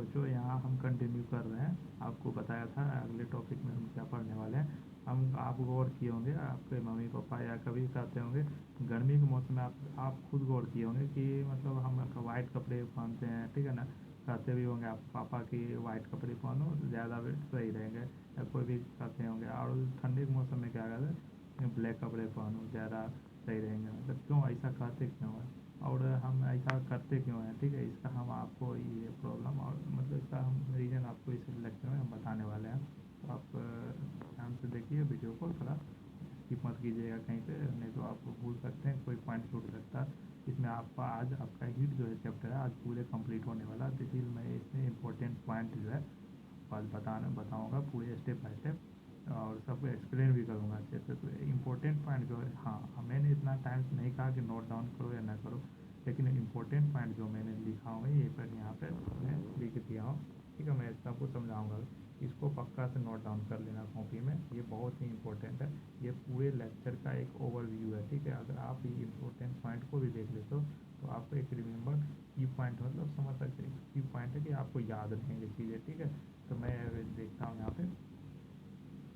बच्चों, यहाँ हम कंटिन्यू कर रहे हैं। आपको बताया था अगले टॉपिक में हम क्या पढ़ने वाले हैं। हम आप गौर किए होंगे, आपके मम्मी पापा या कभी कहते होंगे गर्मी के मौसम में आप खुद गौर किए होंगे कि मतलब हम वाइट कपड़े पहनते हैं, ठीक है ना। कहते भी होंगे आप पापा की वाइट कपड़े पहनो ज़्यादा सही रहेंगे, या कोई भी कहते होंगे। और ठंडी के मौसम में क्या कहते हैं, ब्लैक कपड़े पहनो ज़्यादा सही रहेंगे। मतलब क्यों ऐसा कहते क्यों है और हम ऐसा करते क्यों हैं, ठीक है। इसका हम आपको ये प्रॉब्लम और मतलब इसका हम रीज़न आपको इस लेक्चर में हम बताने वाले हैं। तो आप ध्यान से देखिए वीडियो को, थोड़ा स्किप मत कीजिएगा कहीं पे, नहीं तो आप भूल सकते हैं, कोई पॉइंट छूट सकता है। इसमें आपका आज आपका हीट जो है चैप्टर है आज पूरे कंप्लीट होने वाला है। तो मैं इसमें इंपॉर्टेंट पॉइंट जो है आज बताऊँगा पूरे स्टेप बाय स्टेप, और सबको एक्सप्लेन भी करूँगा अच्छे से। तो इम्पोर्टेंट पॉइंट जो है, हाँ मैंने इतना टाइम नहीं कहा कि नोट डाउन करो या ना करो, लेकिन इम्पोर्टेंट पॉइंट जो मैंने लिखा हुआ है ये पर यहाँ पे मैं लिख दिया हूँ, ठीक है। मैं सबको समझाऊँगा, इसको पक्का से नोट डाउन कर लेना कॉपी में, ये बहुत ही इंपॉर्टेंट है। ये पूरे लेक्चर का एक ओवरव्यू है, ठीक है। अगर आप ये इंपॉर्टेंट पॉइंट को भी देख लेते हो तो आपको एक रिमेंबर की पॉइंट मतलब समझ सकते हैं की पॉइंट है कि आपको याद रहेंगे चीज़ें, ठीक है। तो मैं देखता हूँ यहाँ पे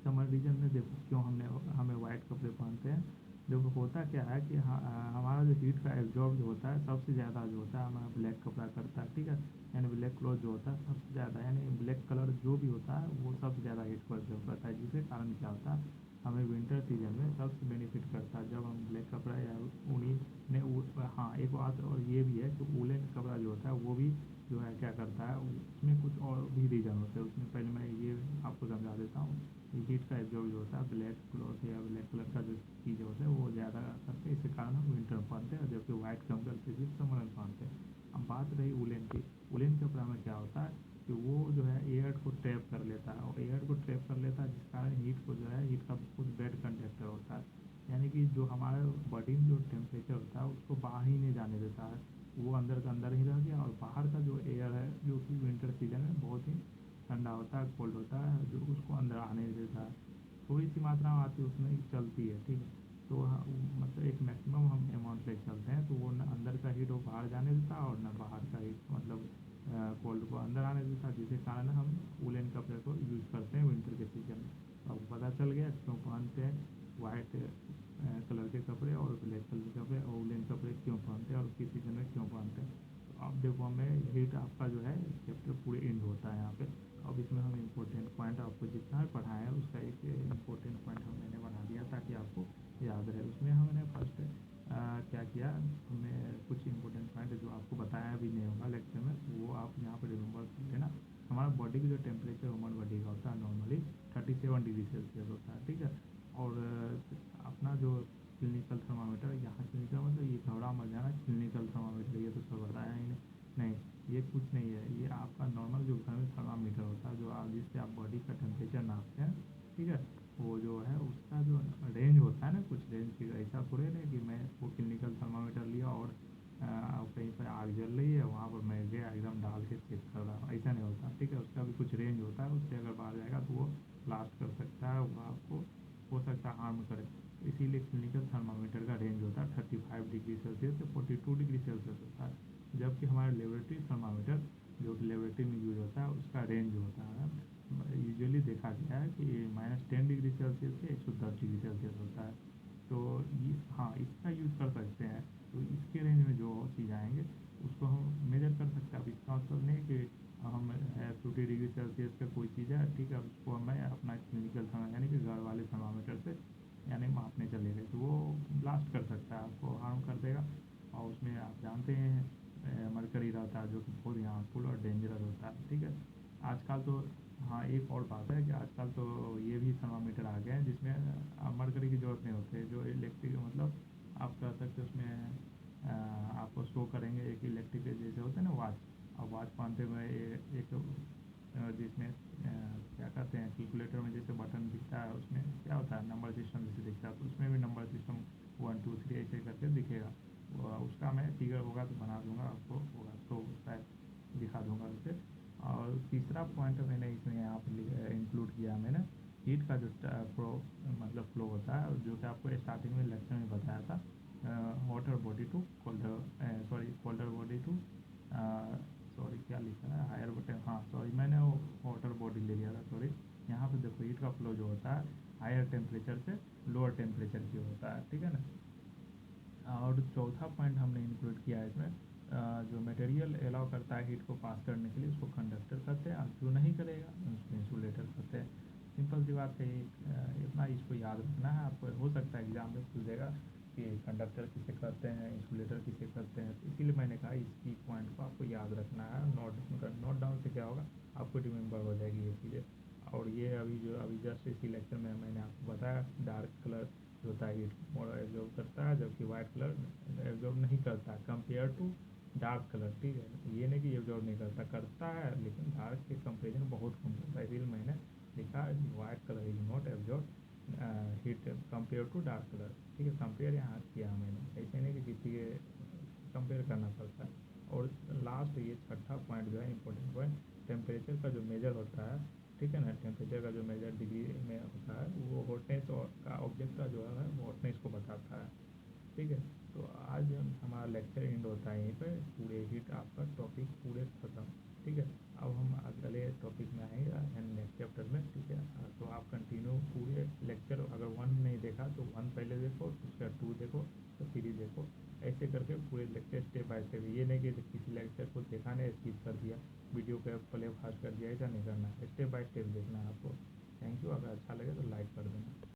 समर रीजन में। देखो क्यों हमें वाइट कपड़े पहनते हैं। देखो होता क्या है कि हमारा जो हीट का एब्जॉर्ब जो होता है सबसे ज़्यादा जो होता है हमारा ब्लैक कपड़ा करता है, ठीक है। यानी ब्लैक क्लॉथ जो होता है सबसे ज़्यादा, यानी ब्लैक कलर जो भी होता है वो सबसे ज़्यादा हीट को एब्जॉर्ब करता है, जिसके कारण क्या होता है हमें विंटर सीजन में सबसे बेनिफिट करता है जब हम ब्लैक कपड़ा या ऊनी ने। हाँ एक बात और ये भी है कि वूलन कपड़ा जो होता है वो भी जो है क्या करता है, उसमें कुछ और भी रीज़न होते हैं। उसमें पहले मैं ये आपको समझा देता हूँ। हीट का एब्जॉर्ब जो होता है ब्लैक क्लॉथ या ब्लैक कलर का जो चीज़ होता है वो ज़्यादा करके इसके कारण हम विंटर में पहनते हैं, जबकि वाइट कम करके सिर्फ समर में पहनते हैं। अब बात रही वुलन की। वुलन कपड़ा में क्या होता है कि वो जो है एयर को ट्रैप कर लेता है, और एयर को ट्रैप कर लेता है जिस कारण हीट को जो है हीट का बहुत बेड कंडक्टर होता है। यानी कि जो हमारे बॉडी में जो टेम्परेचर होता है उसको बाहर ही नहीं जाने देता है, वो अंदर का अंदर ही रह गया। और बाहर का जो एयर है जो कि विंटर सीजन में बहुत ही ठंडा होता है, कोल्ड होता है, जो उसको अंदर आने नहीं देता है। थोड़ी सी मात्रा में आती है उसमें चलती है, ठीक है। तो मतलब एक मैक्सिमम हम अमाउंट ले चलते हैं, तो वो न अंदर का हीट वो बाहर जाने देता है और न बाहर का हीट मतलब कोल्ड को अंदर आने देता है, जिसके कारण हम वुलन कपड़े को यूज़ करते हैं विंटर के सीजन में। तो आपको पता चल गया क्यों पहनते हैं वाइट कलर के कपड़े और ब्लैक कलर के कपड़े, और वुलन कपड़े क्यों पहनते हैं और किस सीजन में क्यों पहनते हैं। तो अब देखो हमें हीट आपका जो है चैप्टर पूरे एंड होता है यहाँ पे। अब इसमें हम इम्पोर्टेंट पॉइंट आपको जितना भी पढ़ाए हैं उसका एक इम्पोर्टेंट पॉइंट मैंने बना दिया ताकि आपको याद रहे। उसमें हमने फर्स्ट क्या किया, हमने कुछ इंपॉर्टेंट पॉइंट जो आपको बताया भी नहीं होगा लेक्चर में वो आप यहाँ पर रिमेंबर कर लेना। हमारा बॉडी का जो टेम्परेचर ह्यूमन बॉडी का होता है नॉर्मली 37 डिग्री सेल्सियस होता है, ठीक है। और अपना जो क्लिनिकल थर्मामीटर, यहाँ क्लिनिकल मतलब ये घबरा मत जाना, क्लिनिकल थर्मामीटर ये तो सब बताया ही नहीं, ये कुछ नहीं है। ये आपका नॉर्मल जो घर में थर्मामीटर होता है जो आप जिससे आप बॉडी का टेम्परेचर नापते हैं, ठीक है। वो जो है उसका जो रेंज होता है ना, कुछ रेंज की ऐसा थोड़े ना कि मैं वो क्लिनिकल थर्मामीटर लिया और कहीं पर आग जल रही है वहाँ पर मैं गया एकदम डाल के चेक कर रहा हूँ, ऐसा नहीं होता, ठीक है। उसका भी कुछ रेंज होता है, उससे अगर बाहर जाएगा तो वो ब्लास्ट कर सकता है, वो आपको हो सकता है हार्म करे। इसीलिए क्लिनिकल थर्मामीटर का रेंज होता है 35 डिग्री सेल्सियस से 42 डिग्री सेल्सियस होता है, जबकि हमारा लेबोरेटरी थर्मामीटर जो कि लेबोरेटरी में यूज होता है उसका रेंज होता है यूजुअली देखा गया है कि -10 डिग्री सेल्सियस से 110 डिग्री सेल्सियस होता है। तो हाँ इसका यूज़ कर सकते हैं। तो इसके रेंज में जो चीज़ आएंगे उसको हम मेजर कर सकते हैं। अब इसका मतलब नहीं कि हम 50 डिग्री सेल्सियस का कोई चीज़ है, ठीक है, उसको मैं अपना क्लिनिकल थर्मा यानी कि घर वाले थर्मामीटर से यानी मापने चले गए तो वो ब्लास्ट कर सकता है, आपको हार्म कर देगा। और उसमें आप जानते हैं मरकरी रहता है जो कि बहुत ही हार्मफुल और डेंजरस होता है, ठीक है। आजकल तो हाँ एक और बात है कि आजकल तो ये भी थर्मामीटर आ गए हैं जिसमें मरकरी की ज़रूरत नहीं होती है, जो इलेक्ट्रिक मतलब आप कह सकते हैं उसमें आपको शो करेंगे एक इलेक्ट्रिक जैसे होता है ना वॉच। अब वॉच पहनते हुए एक जिसमें क्या कहते हैं कैलकुलेटर में जैसे बटन दिखता है उसमें क्या होता है नंबर सिस्टम जैसे दिखता है, तो उसमें भी नंबर सिस्टम 1 2 3 ऐसे करके दिखेगा। उसका मैं फिगर होगा तो बना दूंगा, आपको होगा तो शायद दिखा दूंगा उसे। और तीसरा पॉइंट मैंने इसमें यहाँ पर इंक्लूड किया मैंने हीट का जो मतलब फ्लो होता है जो कि आपको स्टार्टिंग में लेक्चर में बताया था। Water body to colder sorry colder body to sorry क्या लिखा है हायर हाँ हायर टेम्परेचर से लोअर टेम्परेचर की होता है, ठीक है ना। और चौथा पॉइंट हमने इंक्लूड किया है इसमें, जो मटेरियल अलाउ करता है हीट को पास करने के लिए उसको कंडक्टर कहते हैं, और जो नहीं करेगा उसको इंसुलेटर कहते हैं। सिंपल सी बात है, इतना इसको याद रखना है आपको। हो सकता है एग्जाम में पूछ देगा कि कंडक्टर किसे कहते हैं, इंसुलेटर किसे कहते हैं, तो इसीलिए मैंने कहा इसी पॉइंट को आपको याद रखना है। नोट डाउन से क्या होगा, आपको रिमेंबर हो जाएगी ये चीज़ें। और ये अभी जस्ट इसी लेक्चर में मैंने आपको बताया, डार्क कलर जो होता है हीट एब्जॉर्ब करता है, जबकि वाइट कलर एब्जॉर्ब नहीं करता कंपेयर टू डार्क कलर, ठीक है। ये नहीं कि एब्जॉर्ब नहीं करता, करता है, लेकिन डार्क के कंपेरिजन बहुत कम होता है। इसलिए मैंने लिखा white colour is not absorb heat compare to dark colour, ठीक है। कंपेयर यहाँ किया मैंने, ऐसे नहीं कि किसी के कंपेयर करना पड़ता है। और लास्ट ये छठा पॉइंट जो है इंपॉर्टेंट पॉइंट, टेम्परेचर का जो मेजर होता है, ठीक है ना, टेम्परेचर का जो मेजर डिग्री में होता है वो हॉटनेस और का ऑब्जेक्ट का जो है वो हॉटनेस को बताता है, ठीक है। तो आज हमारा लेक्चर एंड होता है यहीं पर, पूरे हीट आपका टॉपिक पूरे खत्म, ठीक है। अब हम अगले टॉपिक में आएंगे नेक्स्ट चैप्टर में, ठीक है। तो आप कंटिन्यू पूरे लेक्चर, अगर 1 नहीं देखा तो 1 पहले देखो, उसके बाद 2 देखो, तो 3 देखो, ऐसे करके पूरे लेक्चर स्टेप बाय स्टेप। ये नहीं कि किसी लेक्चर को देखा नहीं स्किप कर दिया, वीडियो को प्ले फास्ट कर दिया, ऐसा नहीं करना, स्टेप बाय स्टेप देखना है आपको। Thank you. अगर अच्छा लगे तो लाइक कर देना।